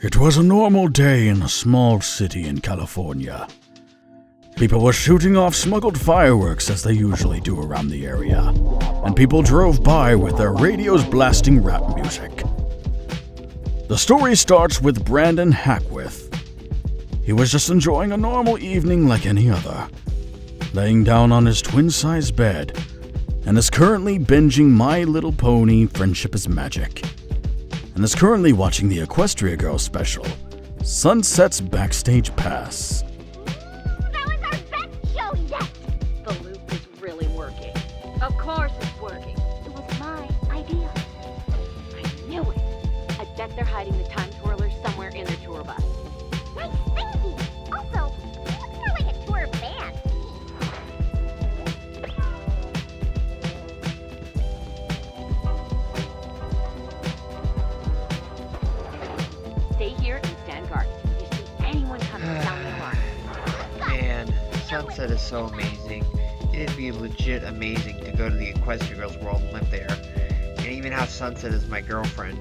It was a normal day in a small city in California. People were shooting off smuggled fireworks as they usually do around the area, and people drove by with their radios blasting rap music. The story starts with Brandon Hackworth. He was just enjoying a normal evening like any other, laying down on his twin-sized bed, and is currently binging My Little Pony: Friendship is Magic, and is currently watching the Equestria Girls special, Sunset's Backstage Pass. That was our best show yet! The loop is really working. Of course it's working. It was my idea. I knew it. I bet they're hiding the time twirlers somewhere in their tour bus. Nice thinking! Also, it looks more like a tour band. Stay here and stand guard. If you see anyone coming down the alarm. Man, Sunset is so amazing. It'd be legit amazing to go to the Equestria Girls world and live there, and even have Sunset as my girlfriend.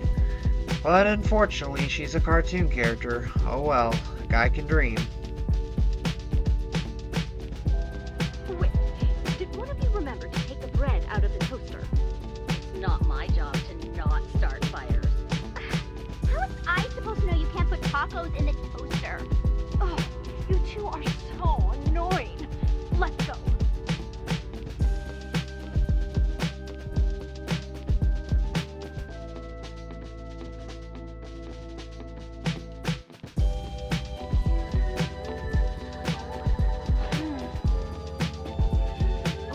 But unfortunately, she's a cartoon character. Oh well, a guy can dream. Wait, did one of you remember to take the bread out of the toaster? It's not my job to not start fires. How was I supposed to know you can't put tacos in the toaster? Oh, you two are so annoying. Let's go.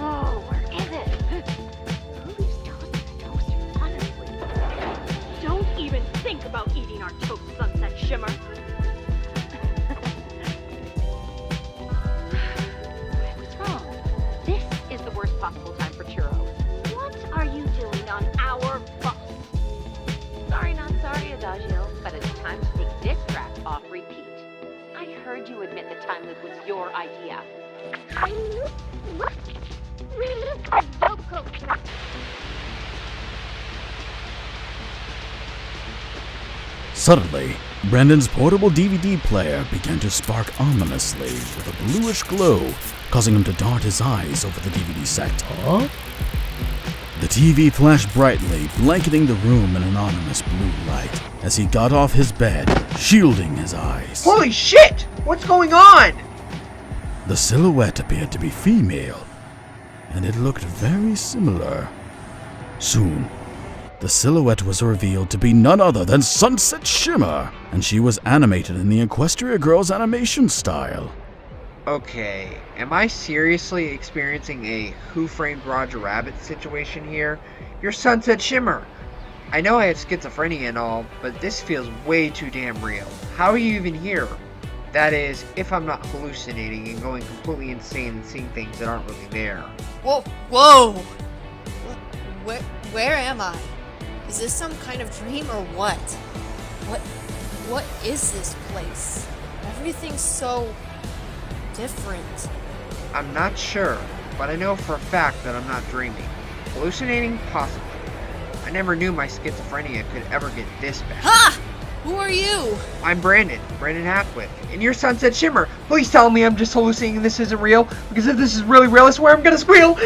Oh, where is it? Who leaves toast in the toaster, honestly? Don't even think about eating our toast, Sunset Shimmer. I was wrong. This is the worst possible time for churros. What are you doing on our bus? Sorry, not sorry, Adagio, but it's time to take this track off repeat. I heard you admit the time loop was your idea. Suddenly, Brandon's portable DVD player began to spark ominously with a bluish glow, causing him to dart his eyes over the DVD set. Huh? The TV flashed brightly, blanketing the room in an ominous blue light as he got off his bed, shielding his eyes. Holy shit! What's going on? The silhouette appeared to be female, and it looked very similar. Soon, the silhouette was revealed to be none other than Sunset Shimmer, and she was animated in the Equestria Girls animation style. Okay, am I seriously experiencing a Who Framed Roger Rabbit situation here? You're Sunset Shimmer! I know I have schizophrenia and all, but this feels way too damn real. How are you even here? That is, if I'm not hallucinating and going completely insane and seeing things that aren't really there. Whoa! Where am I? Is this some kind of dream or what? What is this place? Everything's so different. I'm not sure, but I know for a fact that I'm not dreaming. Hallucinating? Possibly. I never knew my schizophrenia could ever get this bad. Ha! Who are you? I'm Brandon Hackworth, and you're Sunset Shimmer. Please tell me I'm just hallucinating and this isn't real, because if this is really real, I swear I'm gonna squeal.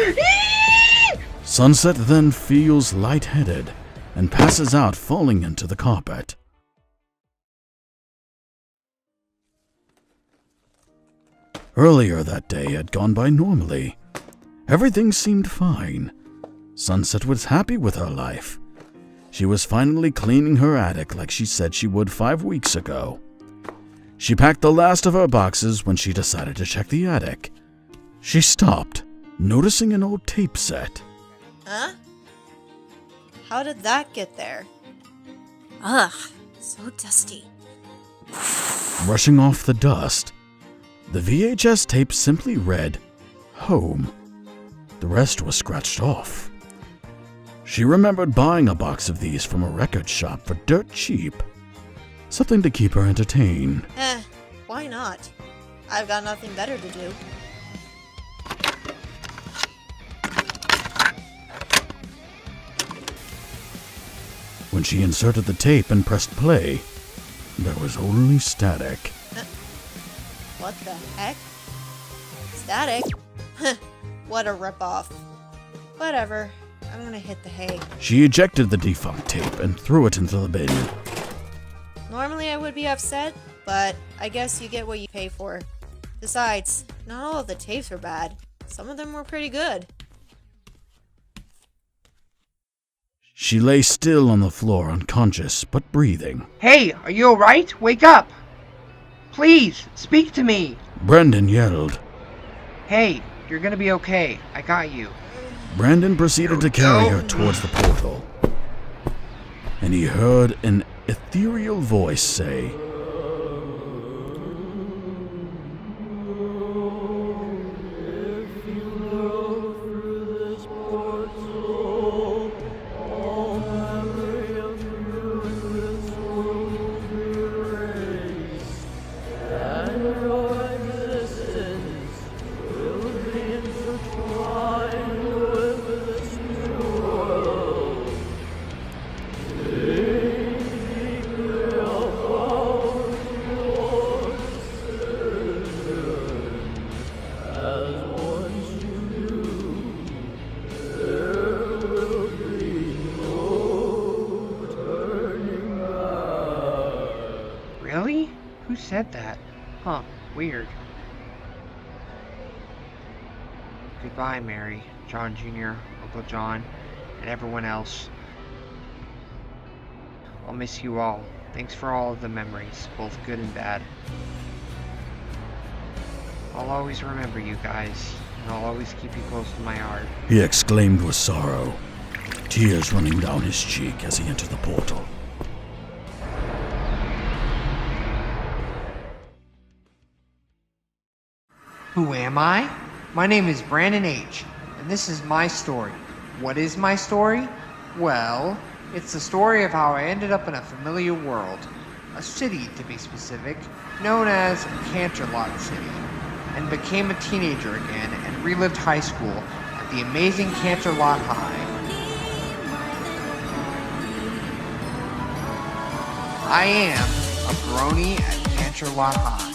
Sunset then feels lightheaded and passes out, falling into the carpet. Earlier that day had gone by normally. Everything seemed fine. Sunset was happy with her life. She was finally cleaning her attic like she said she would 5 weeks ago. She packed the last of her boxes when she decided to check the attic. She stopped, noticing an old tape set. Huh? How did that get there? Ugh, so dusty. Brushing off the dust, the VHS tape simply read, "Home." The rest was scratched off. She remembered buying a box of these from a record shop for dirt cheap. Something to keep her entertained. Why not? I've got nothing better to do. When she inserted the tape and pressed play, There was only static. What the heck? Static? What a ripoff. Whatever. I'm gonna hit the hay. She ejected the defunct tape and threw it into the bin. Normally I would be upset, but I guess you get what you pay for. Besides, not all of the tapes were bad. Some of them were pretty good. She lay still on the floor, unconscious, but breathing. Hey, are you alright? Wake up! Please, speak to me! Brendan yelled. Hey, you're gonna be okay. I got you. Brandon proceeded to carry her towards the portal. And he heard an ethereal voice say, Really? Who said that? Huh, weird. Goodbye, Mary, John Jr., Uncle John, and everyone else. I'll miss you all. Thanks for all of the memories, both good and bad. I'll always remember you guys, and I'll always keep you close to my heart. he exclaimed with sorrow, tears running down his cheek as he entered the portal. Who am I? My name is Brandon H., and this is my story. What is my story? Well, it's the story of how I ended up in a familiar world, a city to be specific, known as Canterlot City, and became a teenager again and relived high school at the amazing Canterlot High. I am a Brony at Canterlot High.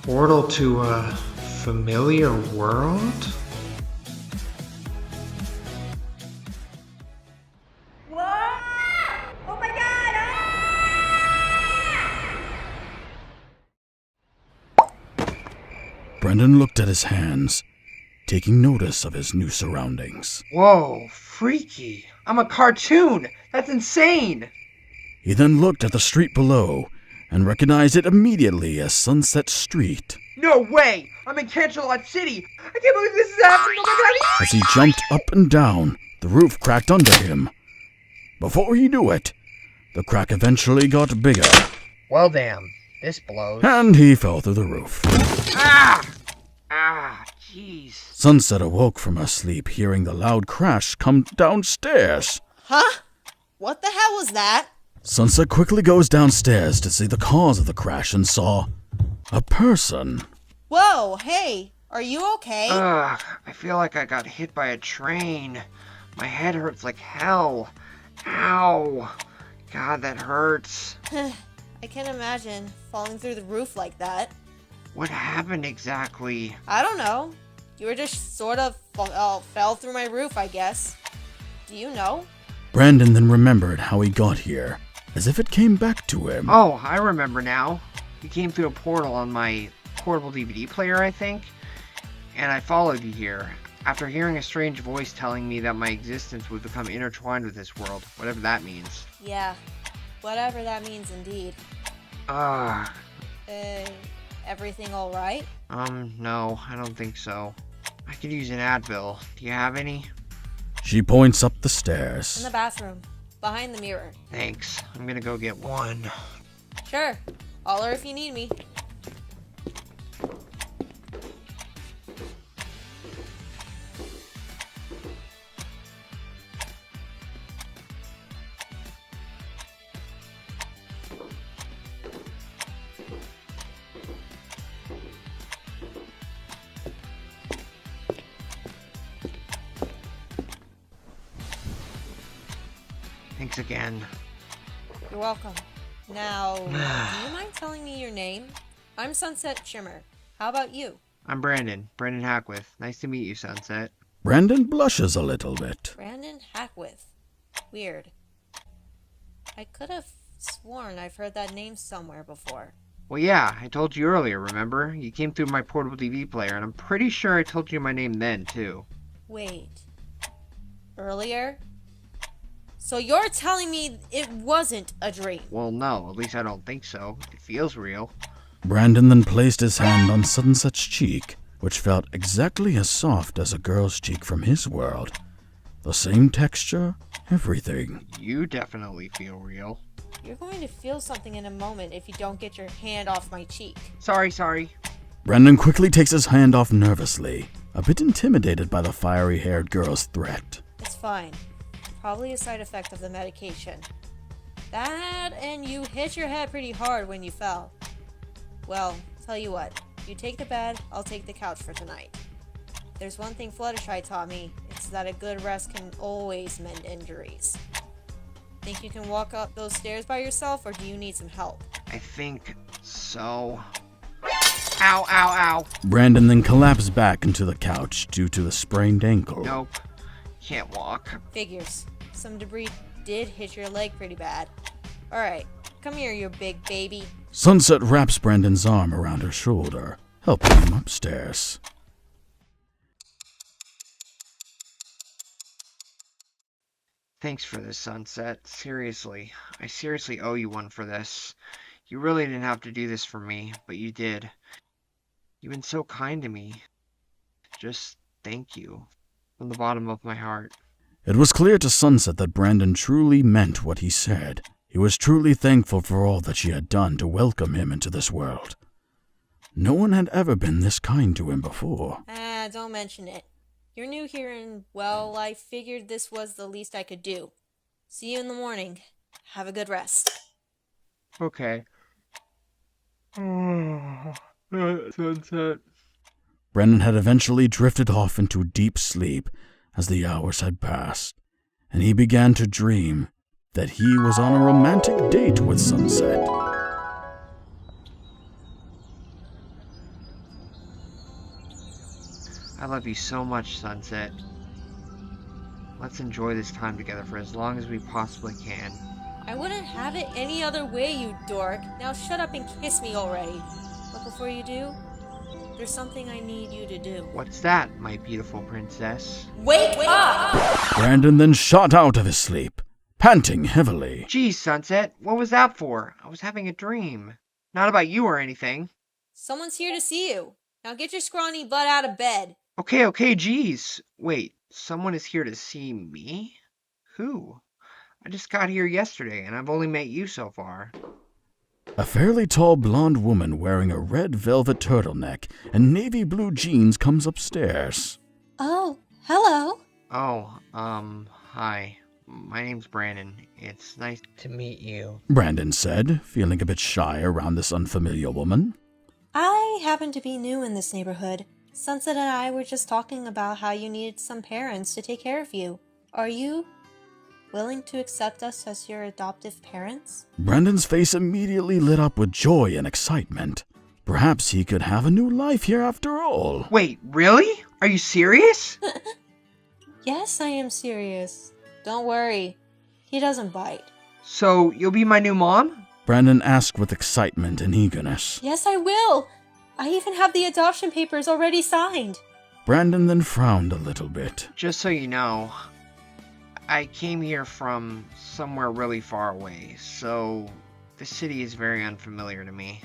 Portal to a familiar world? What? Oh my god! Brendan looked at his hands, taking notice of his new surroundings. Whoa, freaky. I'm a cartoon. That's insane. He then looked at the street below and recognized it immediately as Sunset Street. No way! I'm in Canterlot City! I can't believe this is happening! Oh my god! As he jumped up and down, the roof cracked under him. Before he knew it, the crack eventually got bigger, Well, damn. This blows. and he fell through the roof. Ah! Ah, jeez. Sunset awoke from her sleep, hearing the loud crash come downstairs. Huh? What the hell was that? Sunset quickly goes downstairs to see the cause of the crash and saw a person. Whoa, hey! Are you okay? Ugh, I feel like I got hit by a train. My head hurts like hell. Ow. God, that hurts. I can imagine falling through the roof like that. What happened exactly? I don't know. You were just sort of fell through my roof, I guess. Do you know? Brandon then remembered how he got here, as if it came back to him. Oh, I remember now. You came through a portal on my portable DVD player, I think. And I followed you here, after hearing a strange voice telling me that my existence would become intertwined with this world, whatever that means. Yeah, whatever that means indeed. Everything alright? No, I don't think so. I could use an Advil. Do you have any? She points up the In the stairs. bathroom, behind the mirror. Thanks. I'm gonna go get one. Sure, holler if you need me. Thanks again. You're welcome. Now, do you mind telling me your name? I'm Sunset Shimmer. How about you? I'm Brandon Hackworth. Nice to meet you, Sunset. Brandon blushes a little bit. Brandon Hackworth. Weird. I could have sworn I've heard that name somewhere before. Well, yeah, I told you earlier, remember? You came through my portable DVD player, and I'm pretty sure I told you my name then, too. Wait. Earlier? So you're telling me it wasn't a dream? Well, no, at least I don't think so. It feels real. Brandon then placed his hand on Sunset's cheek, which felt exactly as soft as a girl's cheek from his world. The same texture, everything. You definitely feel real. You're going to feel something in a moment if you don't get your hand off my cheek. Sorry. Brandon quickly takes his hand off nervously, a bit intimidated by the fiery-haired girl's threat. It's fine. Probably a side effect of the medication. That and you hit your head pretty hard when you fell. Well, tell you what. You take the bed, I'll take the couch for tonight. There's one thing Fluttershy taught me. It's that a good rest can always mend injuries. Think you can walk up those stairs by yourself, or do you need some help? I think so. Ow. Brandon then collapsed back into the couch due to the sprained ankle. Nope. Can't walk. Figures. Some debris did hit your leg pretty bad. Alright, come here, you big baby. Sunset wraps Brandon's arm around her shoulder, helping him upstairs. Thanks for this, Sunset. Seriously. I seriously owe you one for this. You really didn't have to do this for me, but you did. You've been so kind to me. Just thank you. From the bottom of my heart. It was clear to Sunset that Brandon truly meant what he said. He was truly thankful for all that she had done to welcome him into this world. No one had ever been this kind to him before. Don't mention it. You're new here and, well, I figured this was the least I could do. See you in the morning. Have a good rest. Okay. Sunset. Brandon had eventually drifted off into deep sleep as the hours had passed, and he began to dream that he was on a romantic date with Sunset. I love you so much, Sunset. Let's enjoy this time together for as long as we possibly can. I wouldn't have it any other way, you dork. Now shut up and kiss me already. But before you do, there's something I need you to do. What's that, my beautiful princess? Wake up! Brandon then shot out of his sleep, panting heavily. Geez, Sunset, what was that for? I was having a dream. Not about you or anything. Someone's here to see you. Now get your scrawny butt out of bed. Okay, geez. Wait, someone is here to see me? Who? I just got here yesterday, and I've only met you so far. A fairly tall blonde woman wearing a red velvet turtleneck and navy blue jeans comes upstairs. Oh, hello. Oh, hi. My name's Brandon. It's nice to meet you. Brandon said, feeling a bit shy around this unfamiliar woman. I happen to be new in this neighborhood. Sunset and I were just talking about how you needed some parents to take care of you. Are you willing to accept us as your adoptive parents? Brandon's face immediately lit up with joy and excitement. Perhaps he could have a new life here after all. Wait, really? Are you serious? Yes, I am serious. Don't worry. He doesn't bite. So, you'll be my new mom? Brandon asked with excitement and eagerness. Yes, I will. I even have the adoption papers already signed. Brandon then frowned a little bit. Just so you know, I came here from somewhere really far away, so the city is very unfamiliar to me.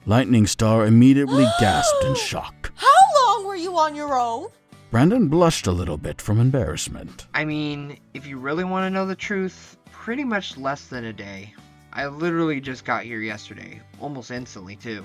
Lightning Star immediately gasped in shock. How long were you on your own? Brandon blushed a little bit from embarrassment. I mean, if you really want to know the truth, pretty much less than a day. I literally just got here yesterday, almost instantly too.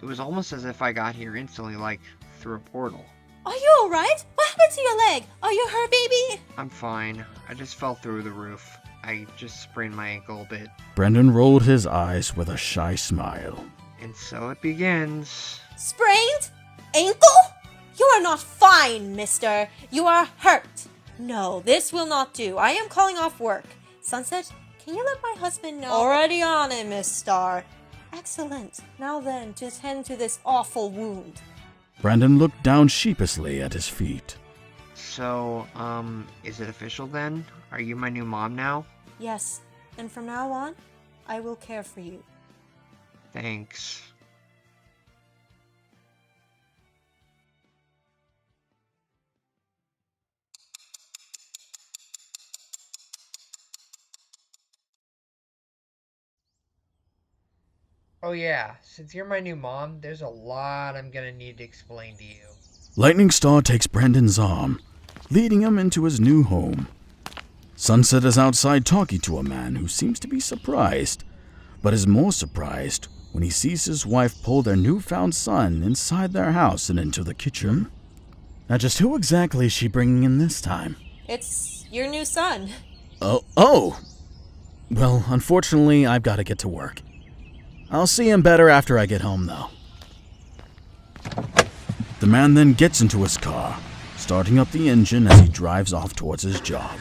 It was almost as if I got here instantly, like through a portal. Are you alright? What happened to your leg? Are you hurt, baby? I'm fine. I just fell through the roof. I just sprained my ankle a bit. Brandon rolled his eyes with a shy smile. And so it begins. Sprained? Ankle? You are not fine, mister. You are hurt. No, this will not do. I am calling off work. Sunset, can you let my husband know? Already on it, Miss Star. Excellent. Now then, to tend to this awful wound. Brandon looked down sheepishly at his feet. So, is it official then? Are you my new mom now? Yes, and from now on, I will care for you. Thanks. Oh yeah, since you're my new mom, there's a lot I'm gonna need to explain to you. Lightning Star takes Brandon's arm, leading him into his new home. Sunset is outside talking to a man who seems to be surprised, but is more surprised when he sees his wife pull their newfound son inside their house and into the kitchen. Now just who exactly is she bringing in this time? It's your new son. Oh! Well, unfortunately, I've got to get to work. I'll see him better after I get home, though. The man then gets into his car, starting up the engine as he drives off towards his job.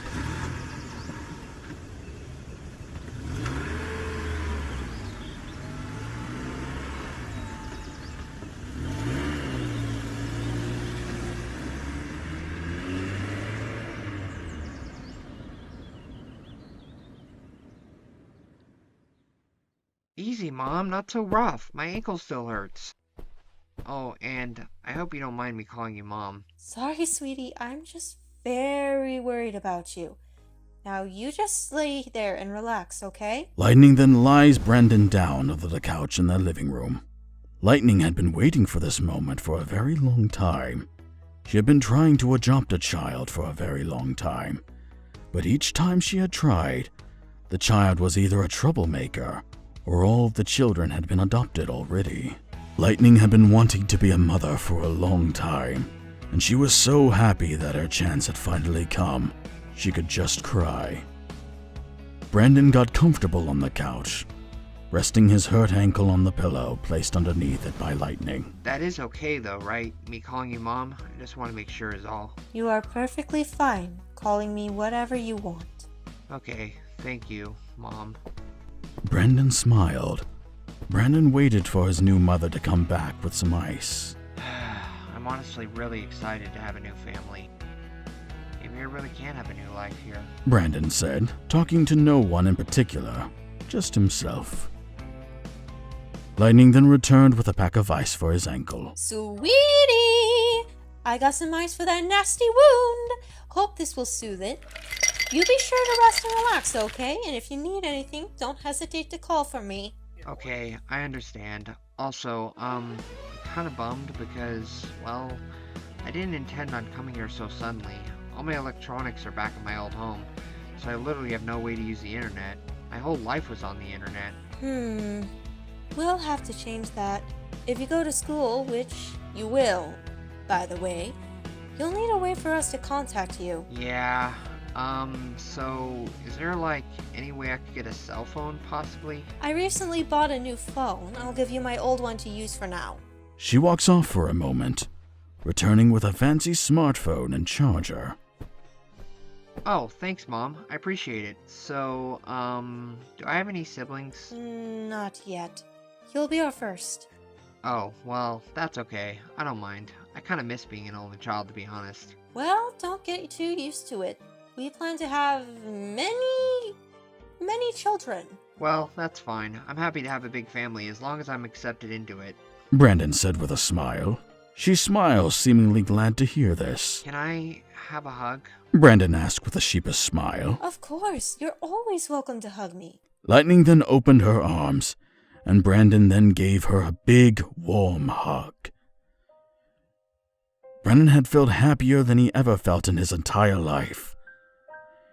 Easy, Mom, not so rough. My ankle still hurts. Oh, and I hope you don't mind me calling you Mom. Sorry, sweetie. I'm just very worried about you. Now you just lay there and relax, okay? Lightning then lies Brandon down under the couch in their living room. Lightning had been waiting for this moment for a very long time. She had been trying to adopt a child for a very long time, but each time she had tried, the child was either a troublemaker or all of the children had been adopted already. Lightning had been wanting to be a mother for a long time, and she was so happy that her chance had finally come, she could just cry. Brandon got comfortable on the couch, resting his hurt ankle on the pillow placed underneath it by Lightning. That is okay though, right? Me calling you Mom? I just want to make sure is all. You are perfectly fine calling me whatever you want. Okay, thank you, Mom. Brandon smiled. Brandon waited for his new mother to come back with some ice. I'm honestly really excited to have a new family. Maybe I really can have a new life here. Brandon said, talking to no one in particular, just himself. Lightning then returned with a pack of ice for his ankle. Sweetie! I got some ice for that nasty wound. Hope this will soothe it. You be sure to rest and relax, okay? And if you need anything, don't hesitate to call for me. Okay, I understand. Also, kind of bummed because, well, I didn't intend on coming here so suddenly. All my electronics are back at my old home, so I literally have no way to use the internet. My whole life was on the internet. We'll have to change that. If you go to school, which you will, by the way, you'll need a way for us to contact you. Yeah, so is there like any way I could get a cell phone possibly? I recently bought a new phone. I'll give you my old one to use for now. She walks off for a moment, returning with a fancy smartphone and charger. Oh, thanks, Mom. I appreciate it. So, do I have any siblings? Not yet. You'll be our first. Oh, well, that's okay. I don't mind. I kind of miss being an only child, to be honest. Well, don't get too used to it. We plan to have many children. Well, that's fine. I'm happy to have a big family as long as I'm accepted into it. Brandon said with a smile. She smiles, seemingly glad to hear this. Can I have a hug? Brandon asked with a sheepish smile. Of course, you're always welcome to hug me. Lightning then opened her arms, and Brandon then gave her a big, warm hug. Brandon had felt happier than he ever felt in his entire life.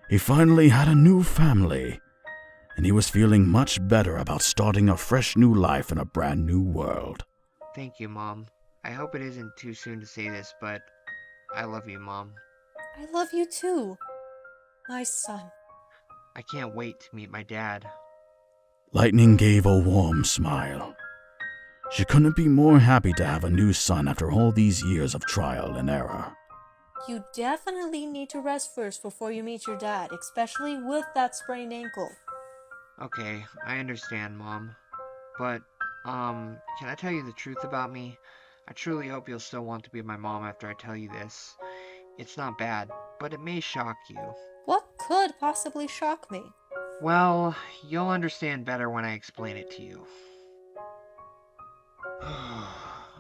He finally had a new family, and he was feeling much better about starting a fresh new life in a brand new world. Thank you, Mom. I hope it isn't too soon to say this, but I love you, Mom. I love you too, my son. I can't wait to meet my dad. Lightning gave a warm smile. She couldn't be more happy to have a new son after all these years of trial and error. You definitely need to rest first before you meet your dad, especially with that sprained ankle. Okay, I understand, Mom. But, can I tell you the truth about me? I truly hope you'll still want to be my mom after I tell you this. It's not bad, but it may shock you. What could possibly shock me? Well, you'll understand better when I explain it to you.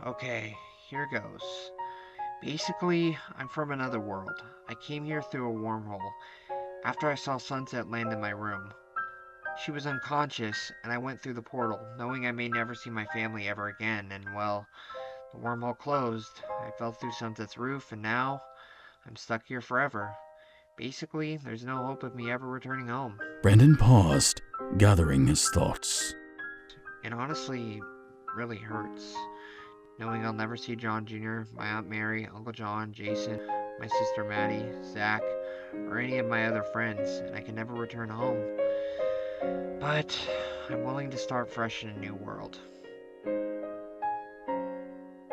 Okay, here goes. Basically, I'm from another world. I came here through a wormhole after I saw Sunset land in my room. She was unconscious, and I went through the portal, knowing I may never see my family ever again, and well, the wormhole closed. I fell through Sunset's roof, and now I'm stuck here forever. Basically, there's no hope of me ever returning home. Brandon paused, gathering his thoughts. It honestly really hurts, knowing I'll never see John Jr., my Aunt Mary, Uncle John, Jason, my sister Maddie, Zach, or any of my other friends, and I can never return home. But I'm willing to start fresh in a new world.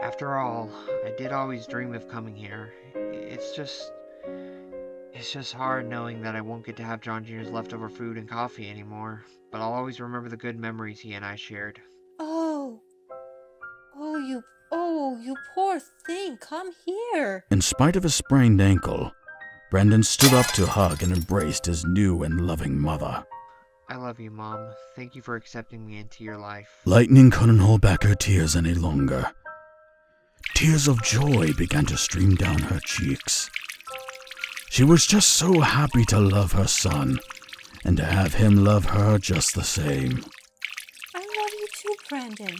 After all, I did always dream of coming here. It's just hard knowing that I won't get to have John Jr.'s leftover food and coffee anymore, but I'll always remember the good memories he and I shared. Oh, you poor thing, come here. In spite of his sprained ankle, Brandon stood up to hug and embraced his new and loving mother. I love you, Mom. Thank you for accepting me into your life. Lightning couldn't hold back her tears any longer. Tears of joy began to stream down her cheeks. She was just so happy to love her son, and to have him love her just the same. I love you too, Brandon.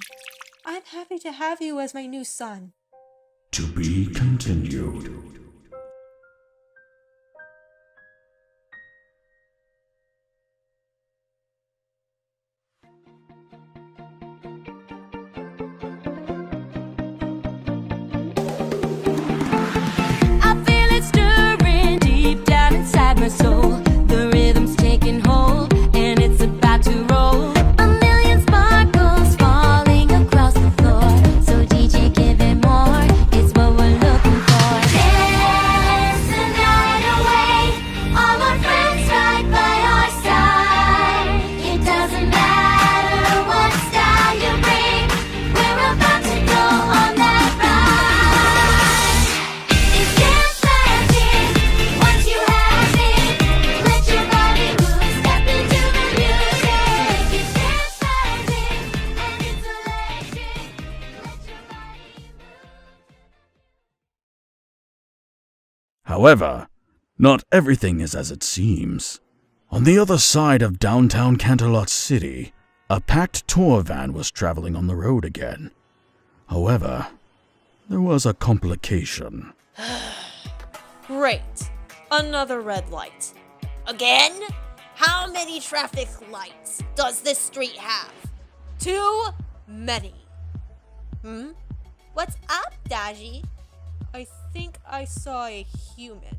I'm happy to have you as my new son. To be continued. I feel it stirring deep down inside my soul. The rhythm's taking hold and it's about to roll. A million sparkles falling across the floor. So DJ, give it more. It's what we're looking for. Dance the night away. All our friends right by our side. It doesn't matter what style you bring. We're about to go on that ride. It's dance magic. Once you have it, let your body move. Step into the music. It's dance magic, and it's electric. Let your body move. However, not everything is as it seems. On the other side of downtown Canterlot City, a packed tour van was traveling on the road again. However, there was a complication. Great. Another red light. Again? How many traffic lights does this street have? Too many. What's up, Daji? I think I saw a human.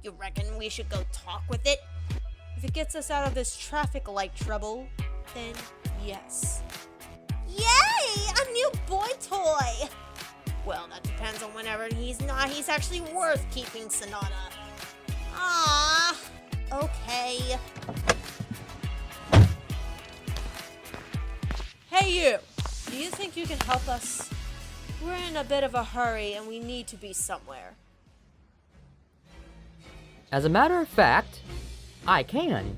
You reckon we should go talk with it? If it gets us out of this traffic light trouble, then yes. Yay! A new boy toy! Well, that depends on whenever he's not. He's actually worth keeping, Sonata. Ah, okay. Hey you! Do you think you can help us? We're in a bit of a hurry and we need to be somewhere. As a matter of fact, I can.